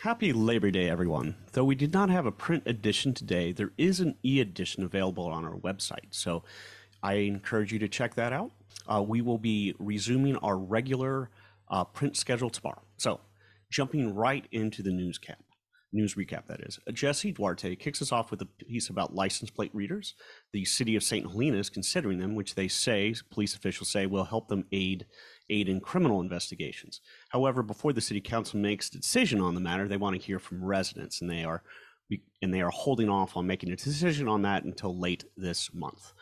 Happy Labor Day, everyone. Though we did not have a print edition today, there is an e-edition available on our website. So I encourage you to check that out. We will be resuming our regular print schedule tomorrow. So jumping right into the news recap, that is. Jesse Duarte kicks us off with a piece about license plate readers. The city of St. Helena is considering them, which they say, police officials say, will help them aid in criminal investigations. However, before the city council makes a decision on the matter, they want to hear from residents, and they are holding off on making a decision on that until late this month.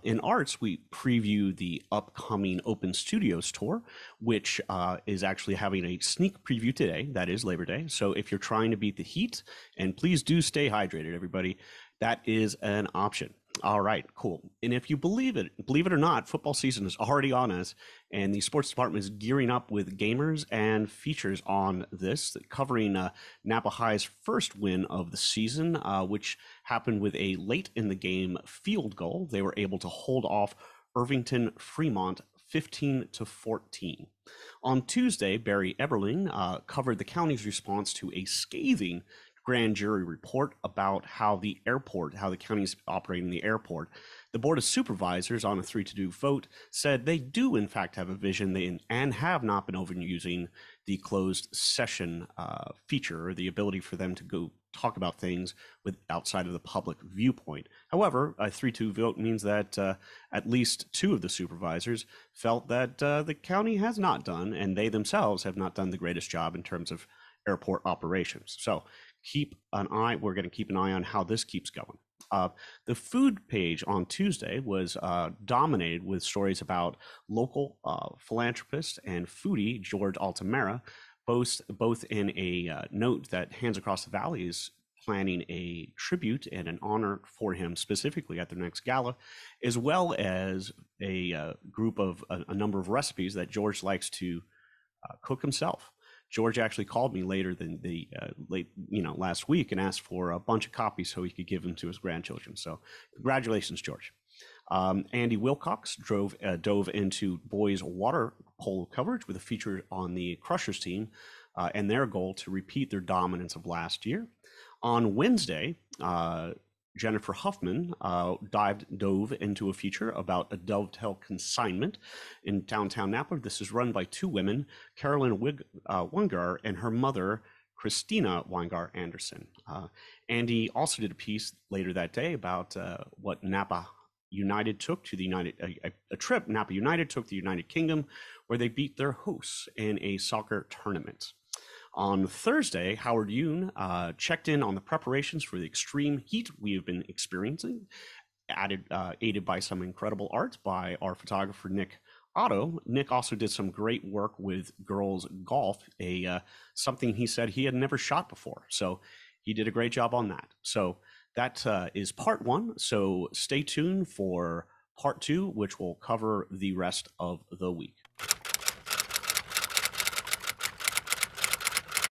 In arts, we preview the upcoming Open Studios tour, which is actually having a sneak preview today. That is Labor Day. So if you're trying to beat the heat, and please do stay hydrated, everybody, that is an option. All right, cool. And if you believe it or not, football season is already on us, and the sports department is gearing up with gamers and features on this, covering Napa High's first win of the season, which happened with a late in the game field goal. They were able to hold off Irvington Fremont 15-14. On Tuesday, Barry Eberling covered the county's response to a scathing grand jury report about how the county is operating the airport. The board of supervisors, on a 3-2 vote, said they do in fact have a vision and have not been overusing the closed session feature, or the ability for them to go talk about things outside of the public viewpoint. However, a 3-2 vote means that at least 2 of the supervisors felt that the county has not done, and they themselves have not done the greatest job in terms of airport operations. So we're going to keep an eye on how this keeps going. The food page on Tuesday was dominated with stories about local philanthropist and foodie George Altamira, both in a note that Hands Across the Valley is planning a tribute and an honor for him specifically at their next gala, as well as a group of a number of recipes that George likes to cook himself. George actually called me later than last week and asked for a bunch of copies so he could give them to his grandchildren. So congratulations, George. Andy Wilcox dove into boys water polo coverage with a feature on the Crushers team and their goal to repeat their dominance of last year. On Wednesday, Jennifer Huffman dove into a feature about a dovetail consignment in downtown Napa. This is run by 2 women, Carolyn Wenger and her mother, Christina Wenger Anderson. Andy also did a piece later that day about what Napa United took to a trip Napa United took to the United Kingdom, where they beat their hosts in a soccer tournament. On Thursday, Howard Yoon checked in on the preparations for the extreme heat we have been experiencing, aided by some incredible art by our photographer, Nick Otto. Nick also did some great work with girls golf, something he said he had never shot before. So he did a great job on that. So that is part 1. So stay tuned for part 2, which will cover the rest of the week.